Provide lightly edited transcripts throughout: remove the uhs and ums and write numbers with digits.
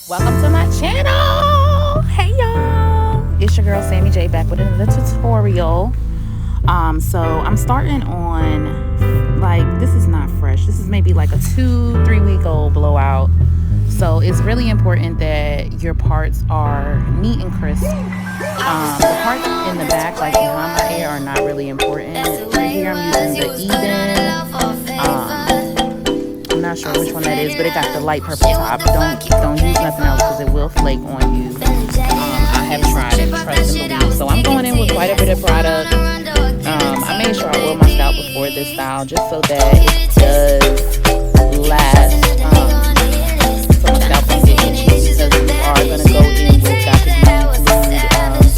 Welcome to my channel. Hey y'all, it's your girl Sammy J back with another tutorial. So I'm starting on, like, this is not fresh, this is maybe like a 2-3 week old blowout. So it's really important that your parts are neat and crisp. The parts in the back, like behind my ear, are not really important. Right here I'm using the Ebin. I'm not sure which one that is, but it got the light purple top. Don't use nothing else because it will flake on you. I have tried it, trust and believe. So I'm going in with quite a bit of product. I made sure I oiled my scalp before this style just so that it does last. So my scalp won't get itchy, because we are going to go in with Dr. Ebin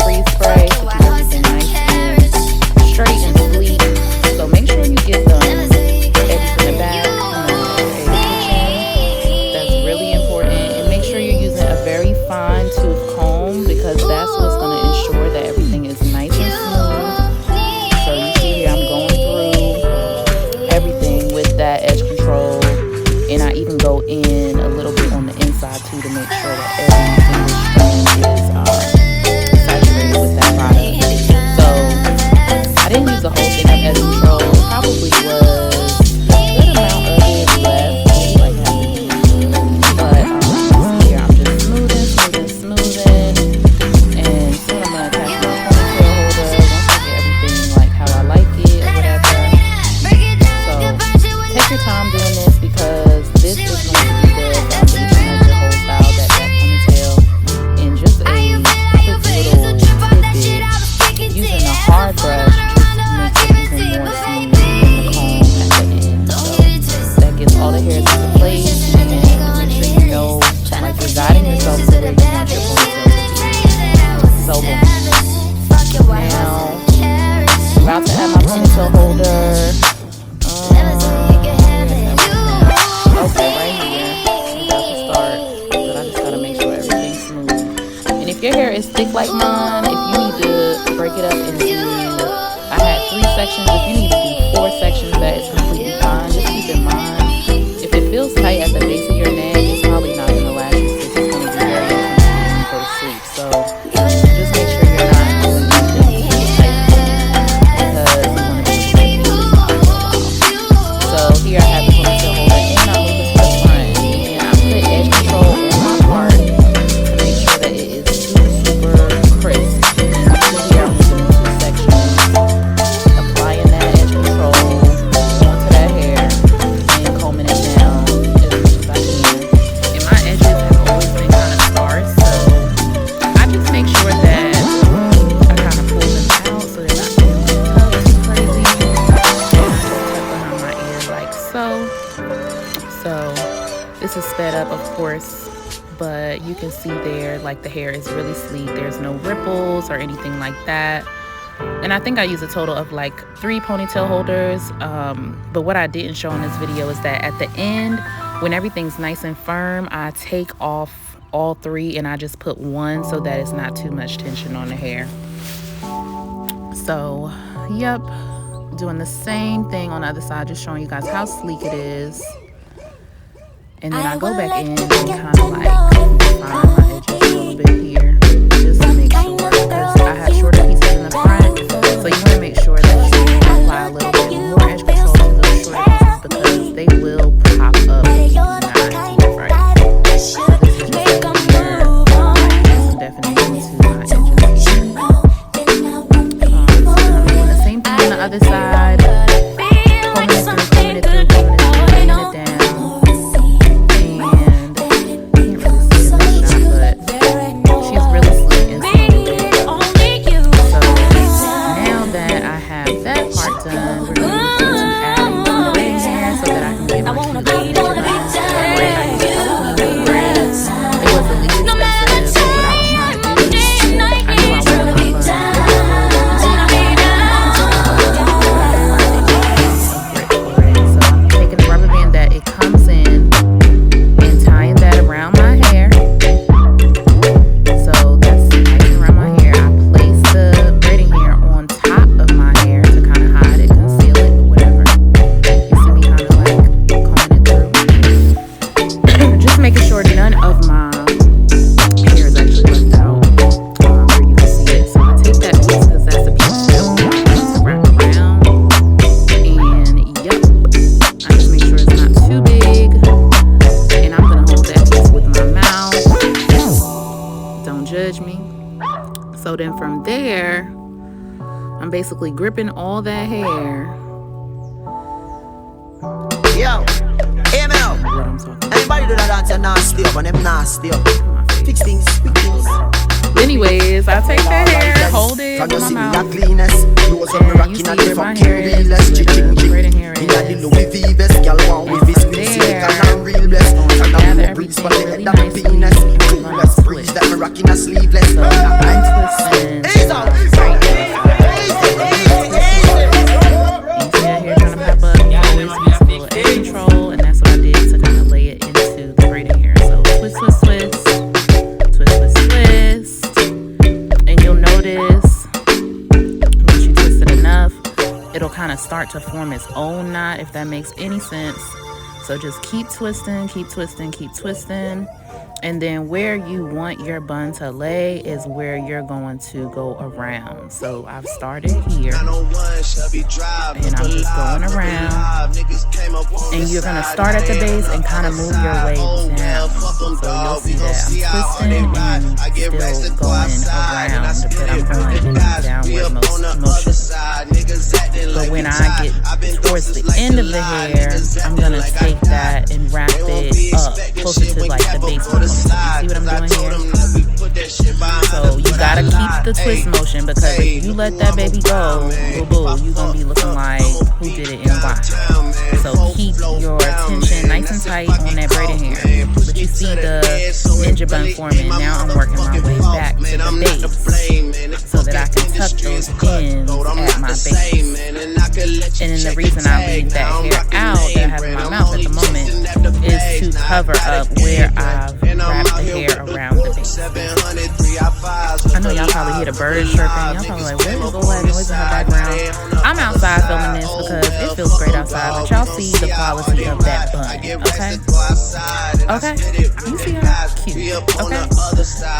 freeze spray to keep everything nice and straight and sleek. So make sure you get the edges in the back. Fine tooth comb, because that's what's going to ensure that everything is nice and smooth. So you see here I'm going through everything with that edge control, and I even go in a little bit on the inside too to make sure that every single strand is saturated with that product. So I didn't use the whole thing of edge control. It probably was a good amount of it left, maybe like half an inch. But here I'm just smoothing. And soon I'm going to attach my ponytail holder once I get everything like how I like it or whatever. So take your time doing this, because this is going to be the foundation of your whole style, that ponytail. And just a quick little tidbit, using a hard brush just makes it even more smooth than the comb at the end. So that gets all the hairs into place, and make sure you know, like, you're guiding yourself to where you want your ponytail to be. So now, I'm about to add my ponytail holder. Okay, right here. I'm about to start, but I just gotta make sure everything's smooth. And if your hair is thick like mine, if you need to break it up into, I had 3 sections. If you need to do 4 sections, that is completely fine. Just keep in mind, if it feels tight at the base of your neck, it's probably not gonna last you. It's just gonna be very uncomfortable when you go to sleep. So just make sure you're not doing anything too tight, because you want to be able to. So here I have the ponytail holder, and I'm moving to the front, and I put edge control on my part to make sure that it is super crisp. And so here I'm moving in 2 sections, applying that edge control onto that hair and combing it down as much as I can. And my edges have always been kind of sparse, so I just make sure that I kind of pull them out so they're not getting tucked too crazy. And I just tuck behind my ear like so. So this is sped up, of course, but you can see there, like, the hair is really sleek. There's no ripples or anything like that. And I think I used a total of like 3 ponytail holders. But what I didn't show in this video is that at the end, when everything's nice and firm, I take off all 3 and I just put 1 so that it's not too much tension on the hair. So, yep, doing the same thing on the other side, just showing you guys how sleek it is. And then I go back in and kind of like refine my edges a little bit here, just to make sure, because I have shorter pieces in the front, so you want to make sure that you apply a little bit more edge control to those shorter pieces, because they will pop up if you do not do it right. So this is just where I'm definitely into my edges. So I'm doing the same thing on the other side, combing it through, laying it down. And So then from there, I'm basically gripping all that hair. Yo, Ebin. What I'm talking about. Anybody do that dance and nasty up and them nasty up. Fix things, fix things. Anyways, I take that hair, hold it in my mouth, and you see where my hair is, braiding hair is. And from there, I'm gonna gather everything really nicely, and I'm gonna twist. So I'm twisting right now. You see that hair trying to pop up, you always use a little edge control, and that's what I did to kind of lay it into the braiding hair. So twist, twist, twist, twist, twist, twist. And you'll notice once you twist it enough, it'll kind of start to form its own knot, if that makes any sense. So just keep twisting, keep twisting, keep twisting. And then where you want your bun to lay is where you're going to go around. So I've started here, and I'm just going around. And you're going to start at the base and kind of move your way down. So you'll see that I'm twisting and still going around, but I'm going in downward motion. But when I get towards the end of the hair, I'm going to take that and wrap it up closer to like the base of the motion. You see what I'm doing here? So you gotta keep the twist motion, because if you let that baby go, boo-boo, you're gonna be looking like who did it and why. So keep your tension nice and tight on that braided hair. But you see the ninja bun forming. Now I'm working my way back to the base so that I can tuck those ends at my base. And then the reason I leave that hair out that I have in my mouth at the moment is to cover up where I've wrapped the hair around the base. I know y'all probably hear the birds chirping. Y'all probably like, what is all that noise in the background? I'm outside filming this because it feels great outside, but y'all see the quality of that bun, okay? Okay? You see how cute, okay?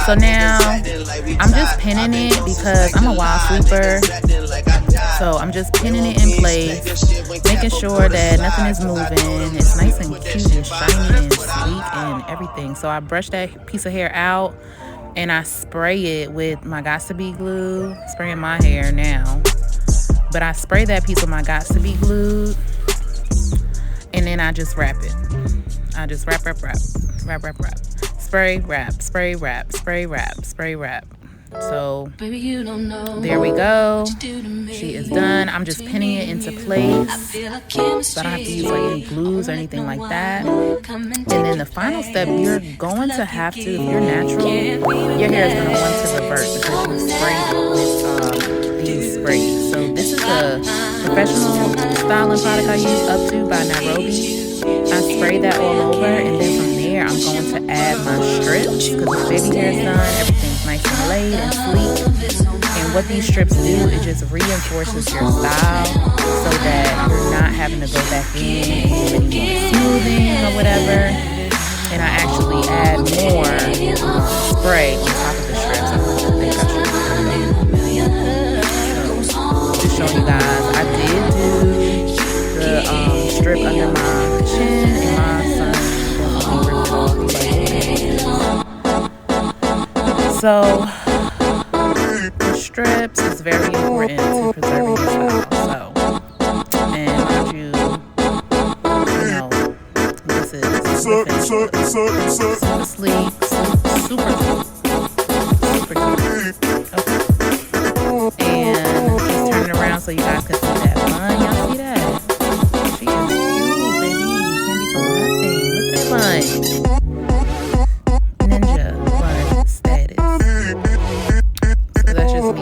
So now, I'm just pinning it because I'm a wild sweeper. So I'm just pinning it in place, making sure that nothing is moving. It's nice and cute and shiny and sleek and everything. So I brush that piece of hair out and I spray it with my Got2b glue, spraying my hair now. But I spray that piece with my Got2b glue, and then I just wrap it. I just wrap. Spray, wrap, spray, wrap, spray, wrap, spray, wrap. So there we go. She is done. I'm just pinning it into place, so I don't have to use like any glues or anything like that. And then the final step, you're going to have to, if you're natural, your hair is going to want to revert because you sprayed it with these sprays. So this is a professional styling product I use, Up To by Nairobi. I spray that all over, and then from there I'm going to add my strips because my baby hair is done. Everything's nice and laid and sleek. And what these strips do, it just reinforces your style so that you're not having to go back in and do any more smoothing or whatever. And I actually add more spray on top of the strips. I think I should. Just showing you guys, I did do the strip under my chin, and my son so the strips is very important to preserving your style. So, and mind you know, this is super sleek, super cute. Okay. And just turn it around so you guys can see that bun. Y'all see that? She is cute, baby. You can't be told nothing. Look at that bun. Ninja bun status. So that's just me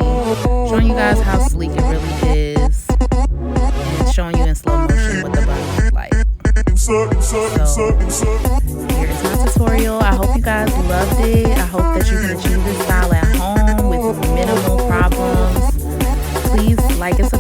showing you guys how sleek it really is, and showing you in slow motion what the bun looks like. So here is my tutorial. I hope you guys loved it. I hope that you can achieve this style at home with minimal problems. Please like and subscribe.